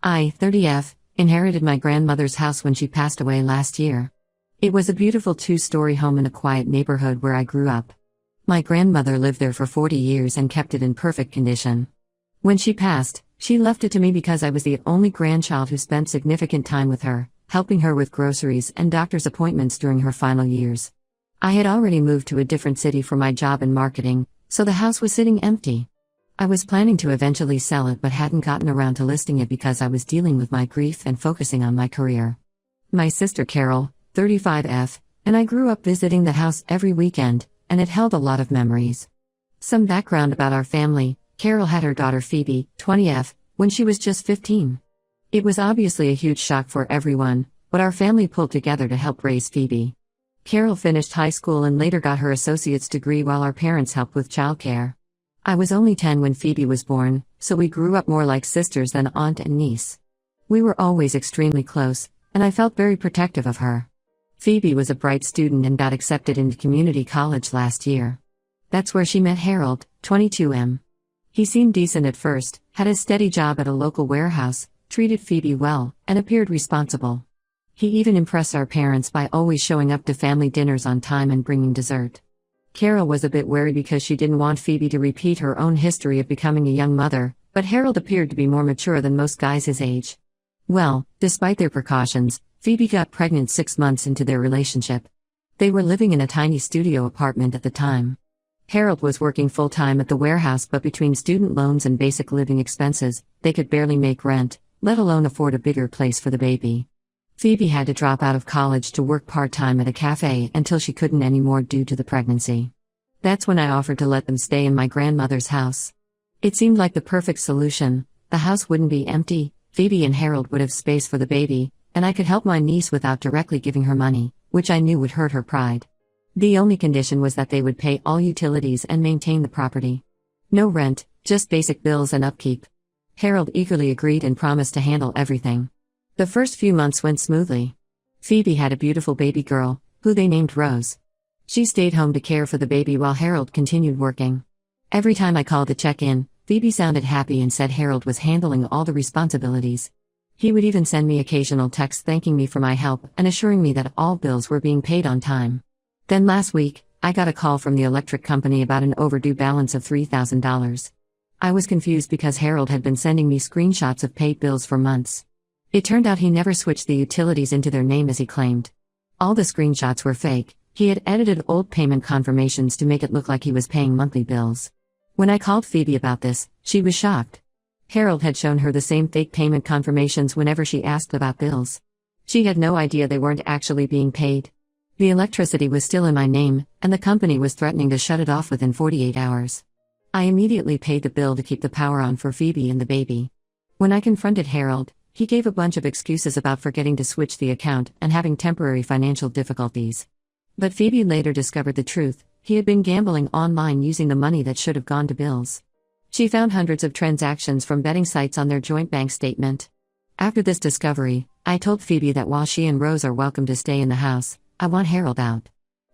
I, 30F, inherited my grandmother's house when she passed away last year. It was a beautiful two-story home in a quiet neighborhood where I grew up. My grandmother lived there for 40 years and kept it in perfect condition. When she passed, she left it to me because I was the only grandchild who spent significant time with her, helping her with groceries and doctor's appointments during her final years. I had already moved to a different city for my job in marketing, so the house was sitting empty. I was planning to eventually sell it but hadn't gotten around to listing it because I was dealing with my grief and focusing on my career. My sister Carol, 35F, and I grew up visiting the house every weekend, and it held a lot of memories. Some background about our family: Carol had her daughter Phoebe, 20F, when she was just 15. It was obviously a huge shock for everyone, but our family pulled together to help raise Phoebe. Carol finished high school and later got her associate's degree while our parents helped with childcare. I was only 10 when Phoebe was born, so we grew up more like sisters than aunt and niece. We were always extremely close, and I felt very protective of her. Phoebe was a bright student and got accepted into community college last year. That's where she met Harold, 22M. He seemed decent at first, had a steady job at a local warehouse, treated Phoebe well, and appeared responsible. He even impressed our parents by always showing up to family dinners on time and bringing dessert. Carol was a bit wary because she didn't want Phoebe to repeat her own history of becoming a young mother, but Harold appeared to be more mature than most guys his age. Well, despite their precautions, Phoebe got pregnant 6 months into their relationship. They were living in a tiny studio apartment at the time. Harold was working full-time at the warehouse, but between student loans and basic living expenses, they could barely make rent, let alone afford a bigger place for the baby. Phoebe had to drop out of college to work part-time at a cafe until she couldn't anymore due to the pregnancy. That's when I offered to let them stay in my grandmother's house. It seemed like the perfect solution. The house wouldn't be empty, Phoebe and Harold would have space for the baby, and I could help my niece without directly giving her money, which I knew would hurt her pride. The only condition was that they would pay all utilities and maintain the property. No rent, just basic bills and upkeep. Harold eagerly agreed and promised to handle everything. The first few months went smoothly. Phoebe had a beautiful baby girl, who they named Rose. She stayed home to care for the baby while Harold continued working. Every time I called to check in, Phoebe sounded happy and said Harold was handling all the responsibilities. He would even send me occasional texts thanking me for my help and assuring me that all bills were being paid on time. Then last week, I got a call from the electric company about an overdue balance of $3,000. I was confused because Harold had been sending me screenshots of paid bills for months. It turned out he never switched the utilities into their name as he claimed. All the screenshots were fake. He had edited old payment confirmations to make it look like he was paying monthly bills. When I called Phoebe about this, she was shocked. Harold had shown her the same fake payment confirmations whenever she asked about bills. She had no idea they weren't actually being paid. The electricity was still in my name, and the company was threatening to shut it off within 48 hours. I immediately paid the bill to keep the power on for Phoebe and the baby. When I confronted Harold, he gave a bunch of excuses about forgetting to switch the account and having temporary financial difficulties. But Phoebe later discovered the truth: he had been gambling online using the money that should have gone to bills. She found hundreds of transactions from betting sites on their joint bank statement. After this discovery, I told Phoebe that while she and Rose are welcome to stay in the house, I want Harold out.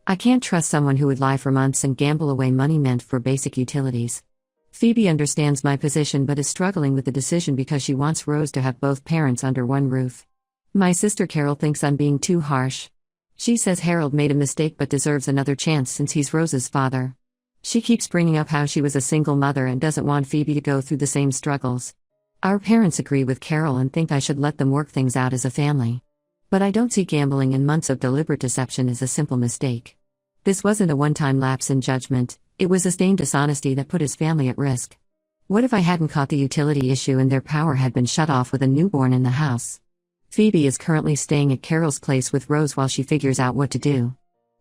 I can't trust someone who would lie for months and gamble away money meant for basic utilities. Phoebe understands my position but is struggling with the decision because she wants Rose to have both parents under one roof. My sister Carol thinks I'm being too harsh. She says Harold made a mistake but deserves another chance since he's Rose's father. She keeps bringing up how she was a single mother and doesn't want Phoebe to go through the same struggles. Our parents agree with Carol and think I should let them work things out as a family. But I don't see gambling and months of deliberate deception as a simple mistake. This wasn't a one-time lapse in judgment, it was sustained dishonesty that put his family at risk. What if I hadn't caught the utility issue and their power had been shut off with a newborn in the house? Phoebe is currently staying at Carol's place with Rose while she figures out what to do.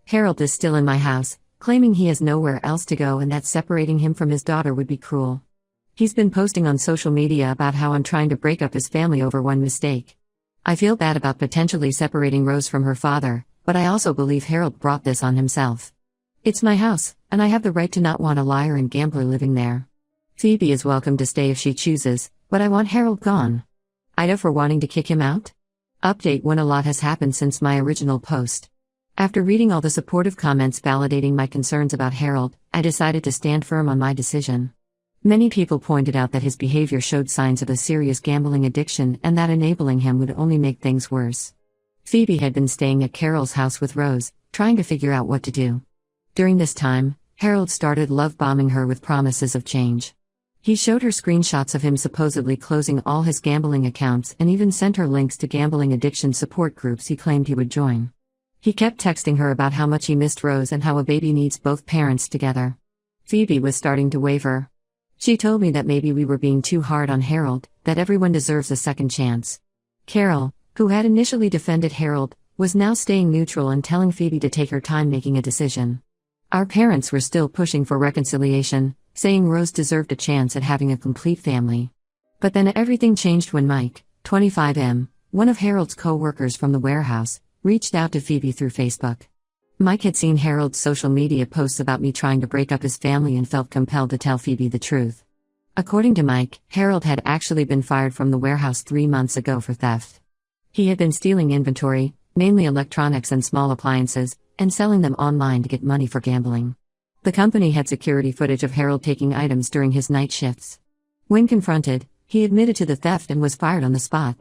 Harold is still in my house, claiming he has nowhere else to go and that separating him from his daughter would be cruel. He's been posting on social media about how I'm trying to break up his family over one mistake. I feel bad about potentially separating Rose from her father, but I also believe Harold brought this on himself. It's my house, and I have the right to not want a liar and gambler living there. Phoebe is welcome to stay if she chooses, but I want Harold gone. Ida for wanting to kick him out? Update: when a lot has happened since my original post. After reading all the supportive comments validating my concerns about Harold, I decided to stand firm on my decision. Many people pointed out that his behavior showed signs of a serious gambling addiction and that enabling him would only make things worse. Phoebe had been staying at Carol's house with Rose, trying to figure out what to do. During this time, Harold started love-bombing her with promises of change. He showed her screenshots of him supposedly closing all his gambling accounts and even sent her links to gambling addiction support groups he claimed he would join. He kept texting her about how much he missed Rose and how a baby needs both parents together. Phoebe was starting to waver. She told me that maybe we were being too hard on Harold, that everyone deserves a second chance. Carol, who had initially defended Harold, was now staying neutral and telling Phoebe to take her time making a decision. Our parents were still pushing for reconciliation, saying Rose deserved a chance at having a complete family. But then everything changed when Mike, 25M, one of Harold's co-workers from the warehouse, reached out to Phoebe through Facebook. Mike had seen Harold's social media posts about me trying to break up his family and felt compelled to tell Phoebe the truth. According to Mike, Harold had actually been fired from the warehouse 3 months ago for theft. He had been stealing inventory, mainly electronics and small appliances, and selling them online to get money for gambling. The company had security footage of Harold taking items during his night shifts. When confronted, he admitted to the theft and was fired on the spot.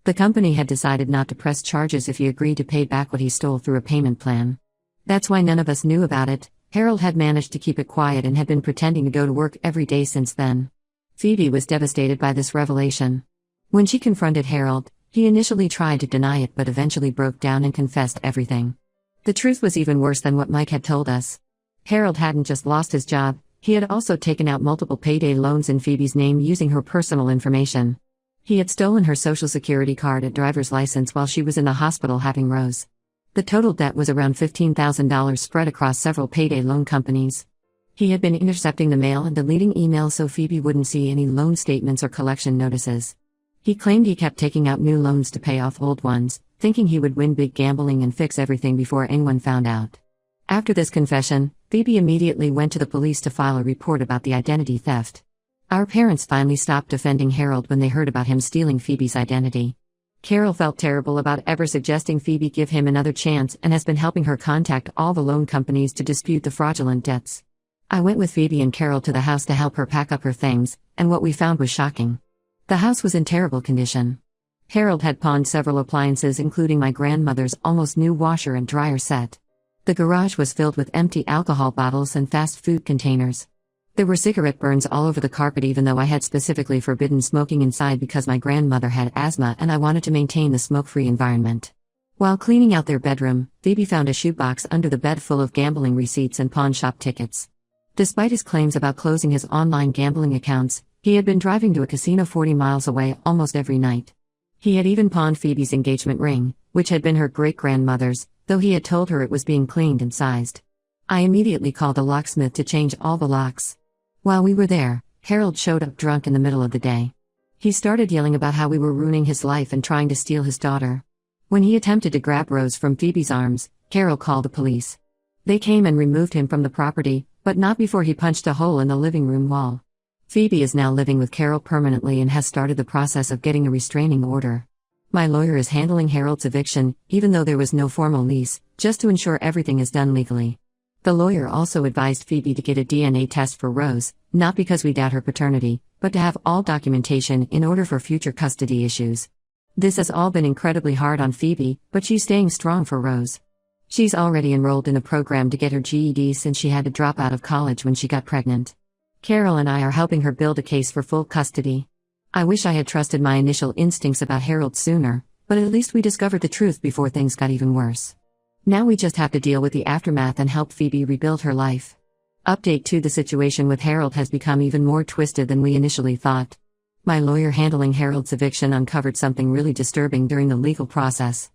The company had decided not to press charges if he agreed to pay back what he stole through a payment plan. That's why none of us knew about it. Harold had managed to keep it quiet and had been pretending to go to work every day since then. Phoebe was devastated by this revelation. When she confronted Harold, he initially tried to deny it but eventually broke down and confessed everything. The truth was even worse than what Mike had told us. Harold hadn't just lost his job, he had also taken out multiple payday loans in Phoebe's name using her personal information. He had stolen her social security card and driver's license while she was in the hospital having Rose. The total debt was around $15,000 spread across several payday loan companies. He had been intercepting the mail and deleting emails so Phoebe wouldn't see any loan statements or collection notices. He claimed he kept taking out new loans to pay off old ones, thinking he would win big gambling and fix everything before anyone found out. After this confession, Phoebe immediately went to the police to file a report about the identity theft. Our parents finally stopped defending Harold when they heard about him stealing Phoebe's identity. Carol felt terrible about ever suggesting Phoebe give him another chance and has been helping her contact all the loan companies to dispute the fraudulent debts. I went with Phoebe and Carol to the house to help her pack up her things, and what we found was shocking. The house was in terrible condition. Harold had pawned several appliances including my grandmother's almost new washer and dryer set. The garage was filled with empty alcohol bottles and fast food containers. There were cigarette burns all over the carpet even though I had specifically forbidden smoking inside because my grandmother had asthma and I wanted to maintain the smoke-free environment. While cleaning out their bedroom, Phoebe found a shoebox under the bed full of gambling receipts and pawn shop tickets. Despite his claims about closing his online gambling accounts, he had been driving to a casino 40 miles away almost every night. He had even pawned Phoebe's engagement ring, which had been her great-grandmother's, though he had told her it was being cleaned and sized. I immediately called a locksmith to change all the locks. While we were there, Harold showed up drunk in the middle of the day. He started yelling about how we were ruining his life and trying to steal his daughter. When he attempted to grab Rose from Phoebe's arms, Carol called the police. They came and removed him from the property, but not before he punched a hole in the living room wall. Phoebe is now living with Carol permanently and has started the process of getting a restraining order. My lawyer is handling Harold's eviction, even though there was no formal lease, just to ensure everything is done legally. The lawyer also advised Phoebe to get a DNA test for Rose, not because we doubt her paternity, but to have all documentation in order for future custody issues. This has all been incredibly hard on Phoebe, but she's staying strong for Rose. She's already enrolled in a program to get her GED since she had to drop out of college when she got pregnant. Carol and I are helping her build a case for full custody. I wish I had trusted my initial instincts about Harold sooner, but at least we discovered the truth before things got even worse. Now we just have to deal with the aftermath and help Phoebe rebuild her life. Update 2: The situation with Harold has become even more twisted than we initially thought. My lawyer handling Harold's eviction uncovered something really disturbing during the legal process.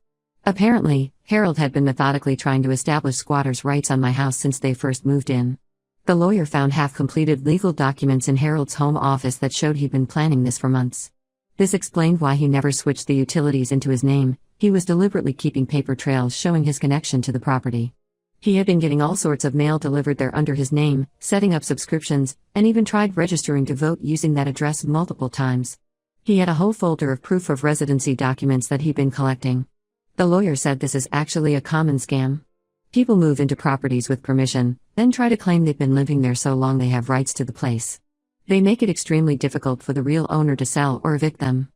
Apparently, Harold had been methodically trying to establish squatters' rights on my house since they first moved in. The lawyer found half-completed legal documents in Harold's home office that showed he'd been planning this for months. This explained why he never switched the utilities into his name. He was deliberately keeping paper trails showing his connection to the property. He had been getting all sorts of mail delivered there under his name, setting up subscriptions, and even tried registering to vote using that address multiple times. He had a whole folder of proof of residency documents that he'd been collecting. The lawyer said this is actually a common scam. People move into properties with permission, then try to claim they've been living there so long they have rights to the place. They make it extremely difficult for the real owner to sell or evict them.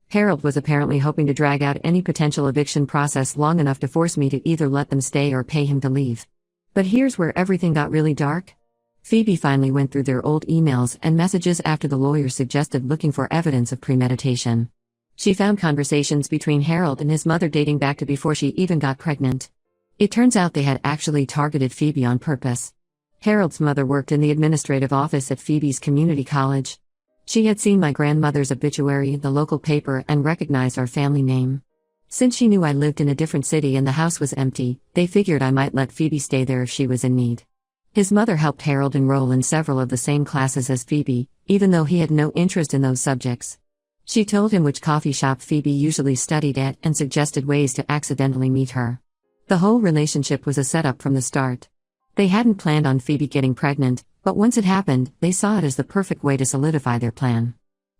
Harold was apparently hoping to drag out any potential eviction process long enough to force me to either let them stay or pay him to leave. But here's where everything got really dark. Phoebe finally went through their old emails and messages after the lawyer suggested looking for evidence of premeditation. She found conversations between Harold and his mother dating back to before she even got pregnant. It turns out they had actually targeted Phoebe on purpose. Harold's mother worked in the administrative office at Phoebe's community college. She had seen my grandmother's obituary in the local paper and recognized our family name. Since she knew I lived in a different city and the house was empty, they figured I might let Phoebe stay there if she was in need. His mother helped Harold enroll in several of the same classes as Phoebe, even though he had no interest in those subjects. She told him which coffee shop Phoebe usually studied at and suggested ways to accidentally meet her. The whole relationship was a setup from the start. They hadn't planned on Phoebe getting pregnant, but once it happened, they saw it as the perfect way to solidify their plan.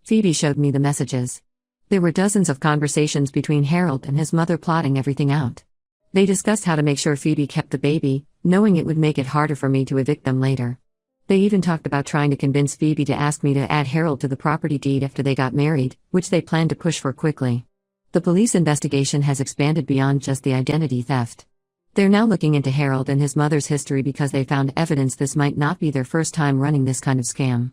Phoebe showed me the messages. There were dozens of conversations between Harold and his mother plotting everything out. They discussed how to make sure Phoebe kept the baby, knowing it would make it harder for me to evict them later. They even talked about trying to convince Phoebe to ask me to add Harold to the property deed after they got married, which they planned to push for quickly. The police investigation has expanded beyond just the identity theft. They're now looking into Harold and his mother's history because they found evidence this might not be their first time running this kind of scam.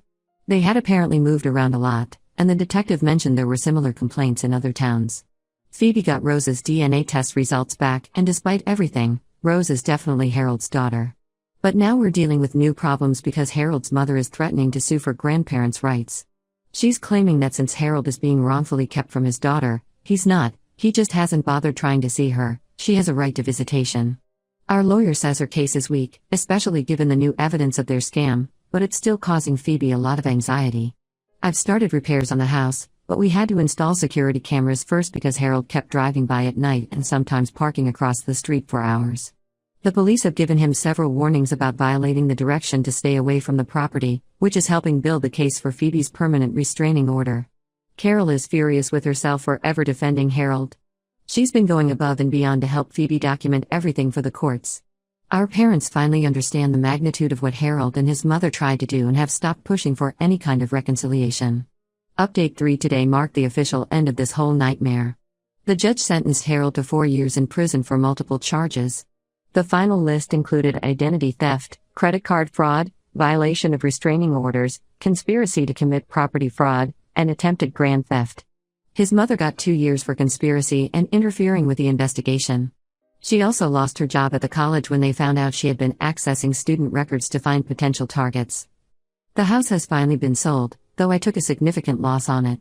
They had apparently moved around a lot, and the detective mentioned there were similar complaints in other towns. Phoebe got Rose's DNA test results back, and despite everything, Rose is definitely Harold's daughter. But now we're dealing with new problems because Harold's mother is threatening to sue for grandparents' rights. She's claiming that since Harold is being wrongfully kept from his daughter, he's not, he just hasn't bothered trying to see her, she has a right to visitation. Our lawyer says her case is weak, especially given the new evidence of their scam, but it's still causing Phoebe a lot of anxiety. I've started repairs on the house, but we had to install security cameras first because Harold kept driving by at night and sometimes parking across the street for hours. The police have given him several warnings about violating the direction to stay away from the property, which is helping build the case for Phoebe's permanent restraining order. Carol is furious with herself for ever defending Harold. She's been going above and beyond to help Phoebe document everything for the courts. Our parents finally understand the magnitude of what Harold and his mother tried to do and have stopped pushing for any kind of reconciliation. Update 3 today marked the official end of this whole nightmare. The judge sentenced Harold to 4 years in prison for multiple charges. The final list included identity theft, credit card fraud, violation of restraining orders, conspiracy to commit property fraud, and attempted grand theft. His mother got 2 years for conspiracy and interfering with the investigation. She also lost her job at the college when they found out she had been accessing student records to find potential targets. The house has finally been sold, though I took a significant loss on it.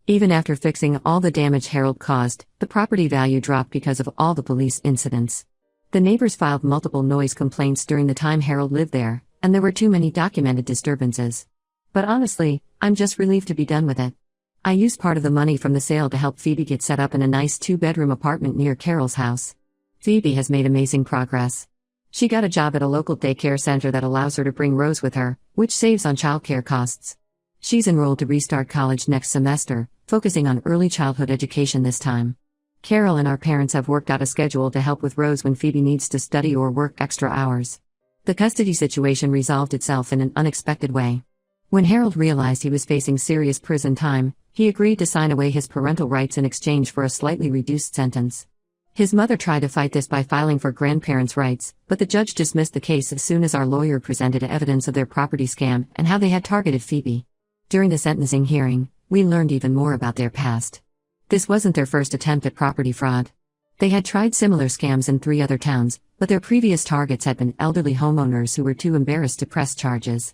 Even after fixing all the damage Harold caused, the property value dropped because of all the police incidents. The neighbors filed multiple noise complaints during the time Harold lived there, and there were too many documented disturbances. But honestly, I'm just relieved to be done with it. I used part of the money from the sale to help Phoebe get set up in a nice 2-bedroom apartment near Carol's house. Phoebe has made amazing progress. She got a job at a local daycare center that allows her to bring Rose with her, which saves on childcare costs. She's enrolled to restart college next semester, focusing on early childhood education this time. Carol and our parents have worked out a schedule to help with Rose when Phoebe needs to study or work extra hours. The custody situation resolved itself in an unexpected way. When Harold realized he was facing serious prison time, he agreed to sign away his parental rights in exchange for a slightly reduced sentence. His mother tried to fight this by filing for grandparents' rights, but the judge dismissed the case as soon as our lawyer presented evidence of their property scam and how they had targeted Phoebe. During the sentencing hearing, we learned even more about their past. This wasn't their first attempt at property fraud. They had tried similar scams in 3 other towns, but their previous targets had been elderly homeowners who were too embarrassed to press charges.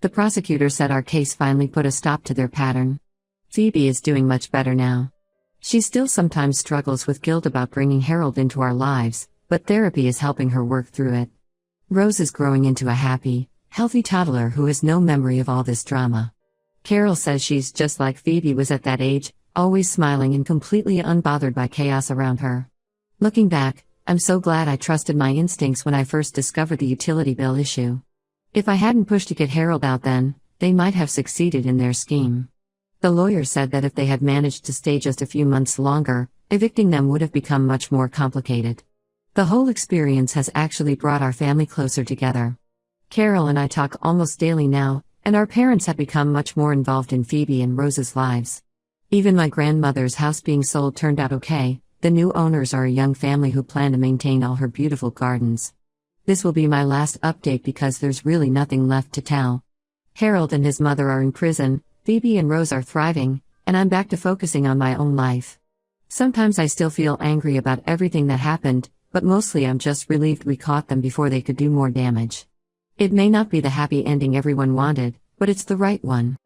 The prosecutor said our case finally put a stop to their pattern. Phoebe is doing much better now. She still sometimes struggles with guilt about bringing Harold into our lives, but therapy is helping her work through it. Rose is growing into a happy, healthy toddler who has no memory of all this drama. Carol says she's just like Phoebe was at that age, always smiling and completely unbothered by chaos around her. Looking back, I'm so glad I trusted my instincts when I first discovered the utility bill issue. If I hadn't pushed to get Harold out then, they might have succeeded in their scheme. The lawyer said that if they had managed to stay just a few months longer, evicting them would have become much more complicated. The whole experience has actually brought our family closer together. Carol and I talk almost daily now, And our parents have become much more involved in Phoebe and Rose's lives. Even my grandmother's house being sold turned out okay. The new owners are a young family who plan to maintain all her beautiful gardens. This will be my last update because there's really nothing left to tell. Harold and his mother are in prison, Phoebe and Rose are thriving, and I'm back to focusing on my own life. Sometimes I still feel angry about everything that happened, but mostly I'm just relieved we caught them before they could do more damage. It may not be the happy ending everyone wanted, but it's the right one.